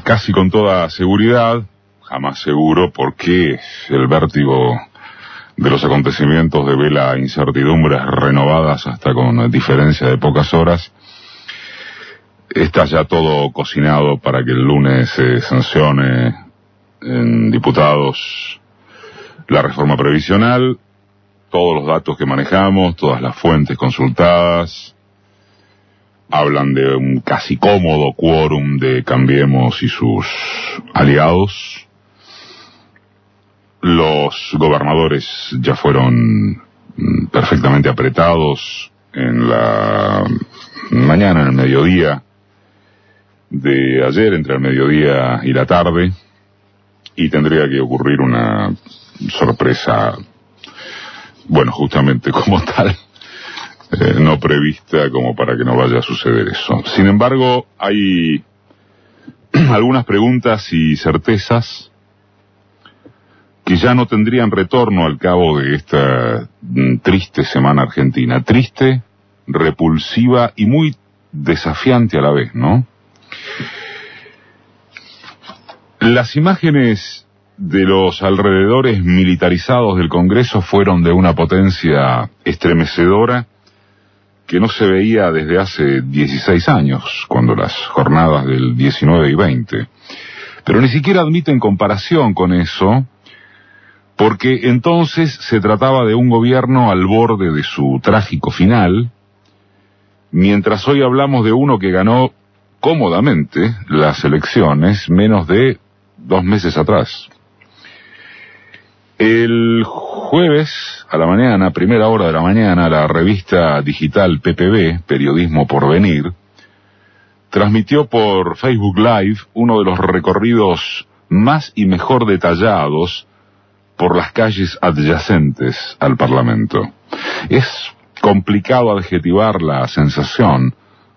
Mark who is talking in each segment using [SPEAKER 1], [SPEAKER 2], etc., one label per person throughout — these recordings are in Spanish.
[SPEAKER 1] casi con toda seguridad, jamás seguro, porque el vértigo de los acontecimientos devela incertidumbres renovadas hasta con diferencia de pocas horas. Está ya todo cocinado para que el lunes se sancione en diputados la reforma previsional. Todos los datos que manejamos, todas las fuentes consultadas, hablan de un casi cómodo quórum de Cambiemos y sus aliados. Los gobernadores ya fueron perfectamente apretados en la mañana, en el mediodía de ayer, entre el mediodía y la tarde, y tendría que ocurrir una sorpresa, bueno, justamente como tal, no prevista como para que no vaya a suceder eso. Sin embargo, hay algunas preguntas y certezas que ya no tendrían retorno al cabo de esta triste semana argentina. Triste, repulsiva y muy desafiante a la vez, ¿no? Las imágenes de los alrededores militarizados del Congreso fueron de una potencia estremecedora que no se veía desde hace 16 años, cuando las jornadas del 19 y 20. Pero ni siquiera admiten comparación con eso, porque entonces se trataba de un gobierno al borde de su trágico final, mientras hoy hablamos de uno que ganó cómodamente las elecciones menos de 2 meses atrás. El jueves a la mañana, primera hora de la mañana, la revista digital PPB, Periodismo Porvenir, transmitió por Facebook Live uno de los recorridos más y mejor detallados por las calles adyacentes al Parlamento. Es complicado adjetivar la sensación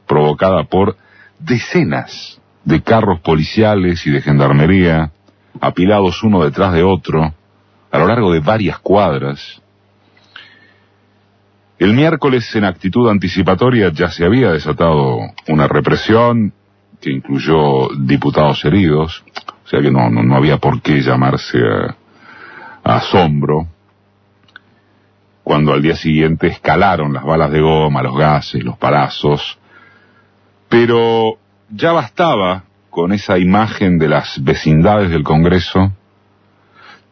[SPEAKER 1] provocada por decenas de carros policiales y de gendarmería, apilados uno detrás de otro, a lo largo de varias cuadras. El miércoles, en actitud anticipatoria, ya se había desatado una represión que incluyó diputados heridos, o sea que no había por qué llamarse a asombro, cuando al día siguiente escalaron las balas de goma, los gases, los palazos. Pero ya bastaba con esa imagen de las vecindades del Congreso,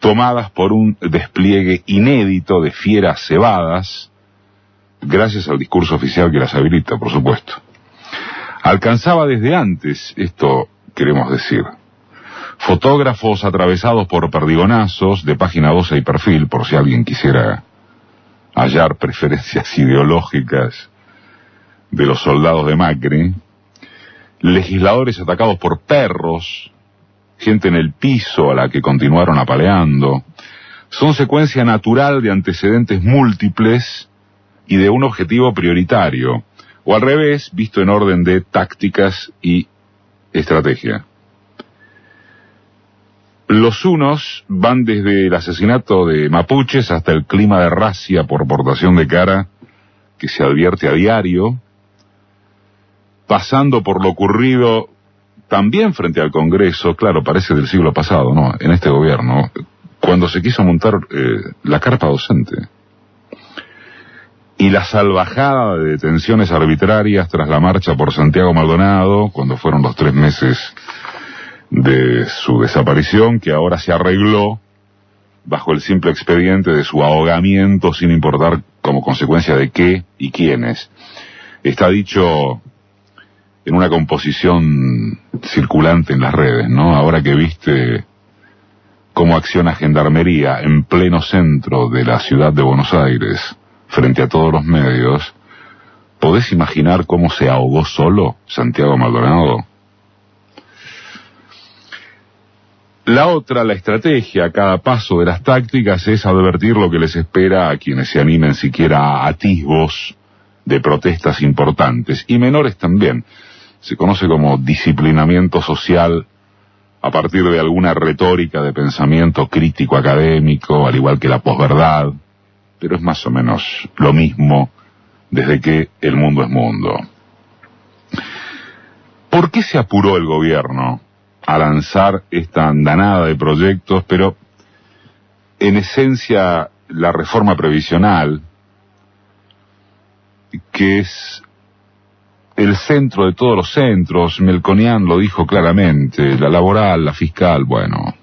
[SPEAKER 1] tomadas por un despliegue inédito de fieras cebadas, gracias al discurso oficial que las habilita, por supuesto. Alcanzaba desde antes, esto queremos decir, fotógrafos atravesados por perdigonazos de página 12 y perfil, por si alguien quisiera hallar preferencias ideológicas de los soldados de Macri, legisladores atacados por perros, gente en el piso a la que continuaron apaleando. Son secuencia natural de antecedentes múltiples y de un objetivo prioritario, o al revés, visto en orden de tácticas y estrategia. Los unos van desde el asesinato de mapuches hasta el clima de racia por portación de cara que se advierte a diario, pasando por lo ocurrido también frente al Congreso, claro, parece del siglo pasado, ¿no?, en este gobierno, cuando se quiso montar la carpa docente. Y la salvajada de detenciones arbitrarias tras la marcha por Santiago Maldonado, cuando fueron los 3 meses de su desaparición, que ahora se arregló bajo el simple expediente de su ahogamiento sin importar como consecuencia de qué y quiénes. Está dicho en una composición circulante en las redes, ¿no? Ahora que viste cómo acciona Gendarmería en pleno centro de la ciudad de Buenos Aires, frente a todos los medios, ¿podés imaginar cómo se ahogó solo Santiago Maldonado? La otra, la estrategia a cada paso de las tácticas, es advertir lo que les espera a quienes se animen siquiera a atisbos de protestas importantes, y menores también. Se conoce como disciplinamiento social a partir de alguna retórica de pensamiento crítico académico, al igual que la posverdad, pero es más o menos lo mismo desde que el mundo es mundo. ¿Por qué se apuró el gobierno a lanzar esta andanada de proyectos, pero en esencia la reforma previsional, que es el centro de todos los centros, Melconian lo dijo claramente, la laboral, la fiscal, bueno,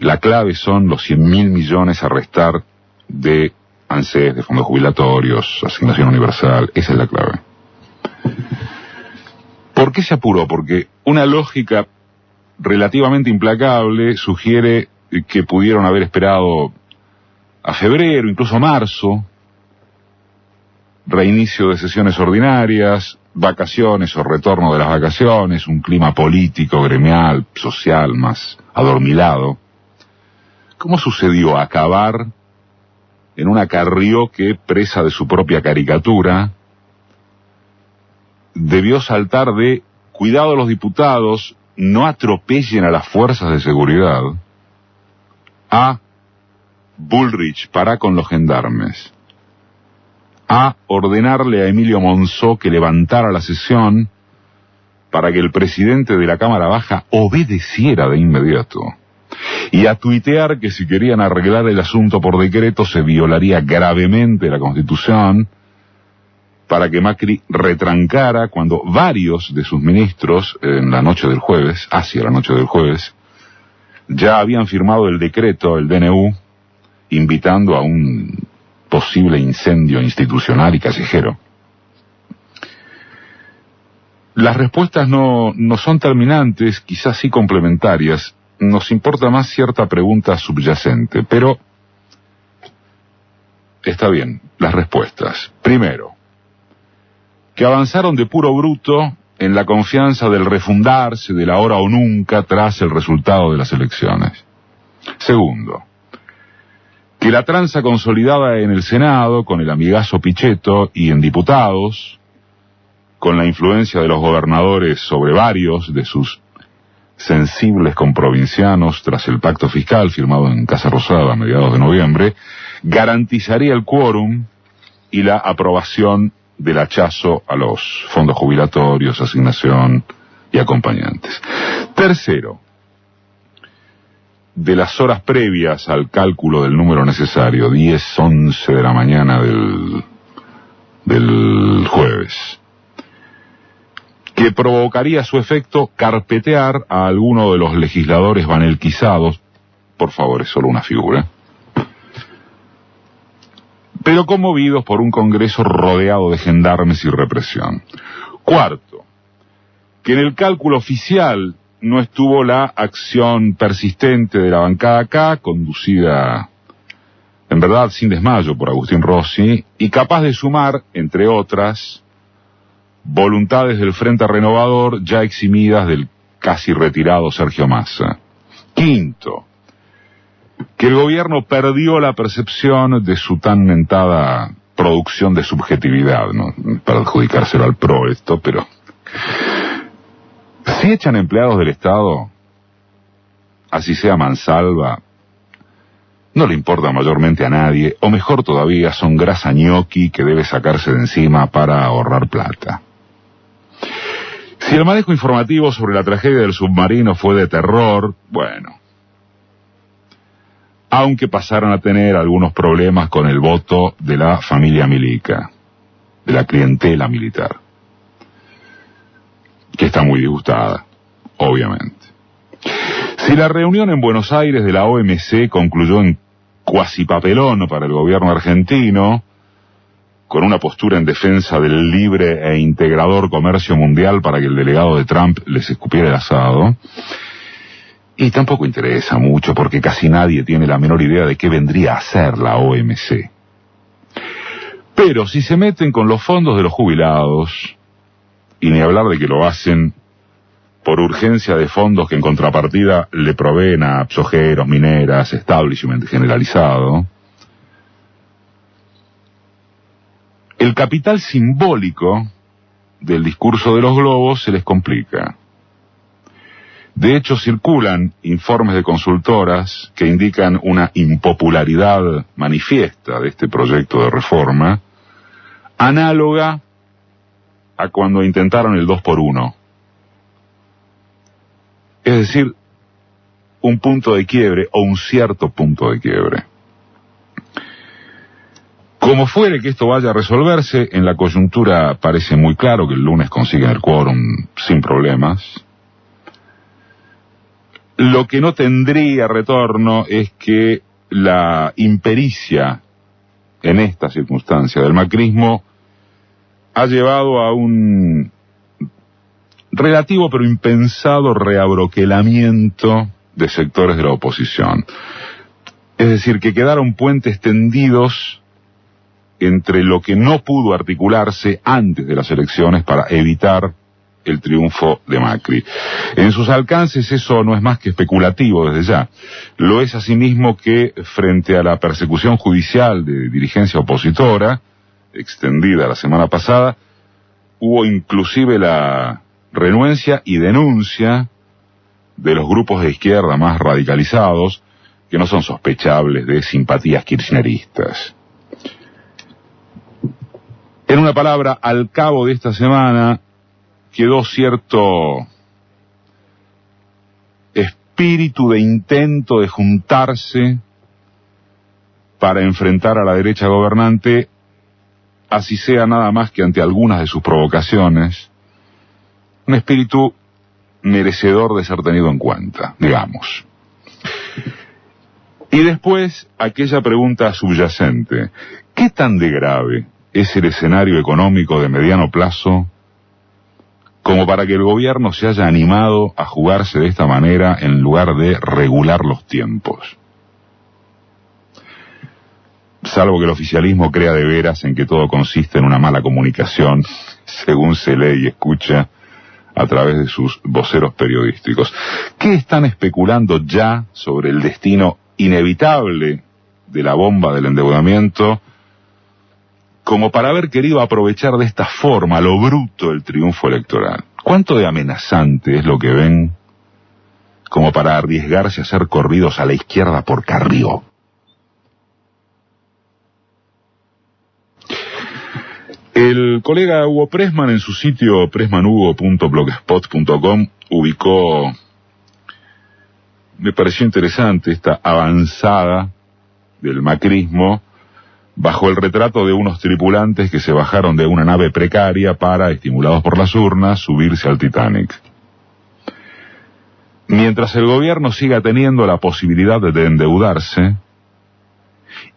[SPEAKER 1] la clave son los 100.000 millones a restar de ANSES, de fondos jubilatorios, asignación universal, esa es la clave. ¿Por qué se apuró? Porque una lógica relativamente implacable sugiere que pudieron haber esperado a febrero, incluso a marzo, reinicio de sesiones ordinarias, vacaciones o retorno de las vacaciones, un clima político, gremial, social más adormilado. ¿Cómo sucedió acabar en una Carrió-que, presa de su propia caricatura, debió saltar de cuidado a los diputados, no atropellen a las fuerzas de seguridad, a Bullrich, pará con los gendarmes, a ordenarle a Emilio Monzó que levantara la sesión para que el presidente de la Cámara Baja obedeciera de inmediato, y a tuitear que si querían arreglar el asunto por decreto se violaría gravemente la Constitución, para que Macri retrancara cuando varios de sus ministros en la noche del jueves, hacia la noche del jueves, ya habían firmado el decreto, el DNU, invitando a un posible incendio institucional y callejero. Las respuestas no son terminantes, quizás sí complementarias. Nos importa más cierta pregunta subyacente, pero está bien, las respuestas. Primero, que avanzaron de puro bruto en la confianza del refundarse del ahora o nunca tras el resultado de las elecciones. Segundo, que la tranza consolidada en el Senado, con el amigazo Pichetto, y en diputados, con la influencia de los gobernadores sobre varios de sus sensibles comprovincianos tras el pacto fiscal firmado en Casa Rosada a mediados de noviembre, garantizaría el quórum y la aprobación del hachazo a los fondos jubilatorios, asignación y acompañantes. Tercero, de las horas previas al cálculo del número necesario, 10, 11 de la mañana del jueves, que provocaría su efecto carpetear a alguno de los legisladores banelquizados, por favor, es solo una figura, pero conmovidos por un Congreso rodeado de gendarmes y represión. Cuarto, que en el cálculo oficial no estuvo la acción persistente de la bancada K, conducida, en verdad, sin desmayo por Agustín Rossi, y capaz de sumar, entre otras, voluntades del Frente Renovador ya eximidas del casi retirado Sergio Massa. Quinto, que el gobierno perdió la percepción de su tan mentada producción de subjetividad, ¿no? Para adjudicárselo al PRO esto, pero si echan empleados del Estado, así sea mansalva, no le importa mayormente a nadie, o mejor todavía, son grasa ñoqui que debe sacarse de encima para ahorrar plata. Si el manejo informativo sobre la tragedia del submarino fue de terror, bueno, aunque pasaron a tener algunos problemas con el voto de la familia milica, de la clientela militar, que está muy disgustada, obviamente. Si la reunión en Buenos Aires de la OMC concluyó en cuasi papelón para el gobierno argentino, con una postura en defensa del libre e integrador comercio mundial para que el delegado de Trump les escupiera el asado, y tampoco interesa mucho porque casi nadie tiene la menor idea de qué vendría a ser la OMC. Pero si se meten con los fondos de los jubilados, y ni hablar de que lo hacen por urgencia de fondos que en contrapartida le proveen a psojeros, mineras, establishment generalizado, el capital simbólico del discurso de los globos se les complica. De hecho, circulan informes de consultoras que indican una impopularidad manifiesta de este proyecto de reforma, análoga a cuando intentaron el 2x1. Es decir, un punto de quiebre o un cierto punto de quiebre. Como fuere que esto vaya a resolverse, en la coyuntura parece muy claro que el lunes consiguen el quórum sin problemas. Lo que no tendría retorno es que la impericia en esta circunstancia del macrismo ha llevado a un relativo pero impensado reabroquelamiento de sectores de la oposición. Es decir, que quedaron puentes tendidos entre lo que no pudo articularse antes de las elecciones para evitar el triunfo de Macri. En sus alcances eso no es más que especulativo desde ya. Lo es asimismo que frente a la persecución judicial de dirigencia opositora, extendida la semana pasada, hubo inclusive la renuencia y denuncia de los grupos de izquierda más radicalizados, que no son sospechables de simpatías kirchneristas. En una palabra, al cabo de esta semana quedó cierto espíritu de intento de juntarse para enfrentar a la derecha gobernante, así sea nada más que ante algunas de sus provocaciones, un espíritu merecedor de ser tenido en cuenta, digamos. Y después, aquella pregunta subyacente: ¿qué tan de grave es el escenario económico de mediano plazo como para que el gobierno se haya animado a jugarse de esta manera en lugar de regular los tiempos? Salvo que el oficialismo crea de veras en que todo consiste en una mala comunicación, según se lee y escucha a través de sus voceros periodísticos. ¿Qué están especulando ya sobre el destino inevitable de la bomba del endeudamiento, como para haber querido aprovechar de esta forma, lo bruto, el triunfo electoral? ¿Cuánto de amenazante es lo que ven como para arriesgarse a ser corridos a la izquierda por Carrió? El colega Hugo Pressman, en su sitio pressmanhugo.blogspot.com, ubicó, me pareció interesante, esta avanzada del macrismo bajo el retrato de unos tripulantes que se bajaron de una nave precaria para, estimulados por las urnas, subirse al Titanic. Mientras el gobierno siga teniendo la posibilidad de endeudarse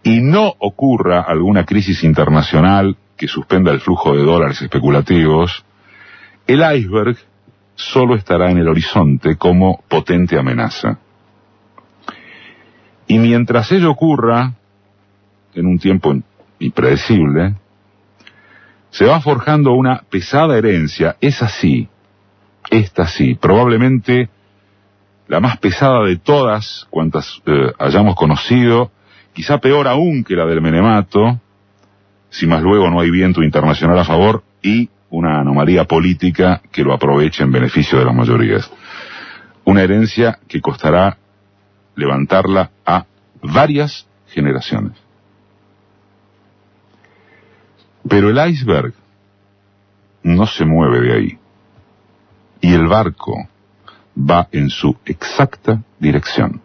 [SPEAKER 1] y no ocurra alguna crisis internacional que suspenda el flujo de dólares especulativos, el iceberg solo estará en el horizonte como potente amenaza. Y mientras ello ocurra, en un tiempo impredecible, se va forjando una pesada herencia, esta sí, probablemente la más pesada de todas cuantas hayamos conocido, quizá peor aún que la del menemato, si más luego no hay viento internacional a favor y una anomalía política que lo aproveche en beneficio de las mayorías. Una herencia que costará levantarla a varias generaciones. Pero el iceberg no se mueve de ahí. Y el barco va en su exacta dirección.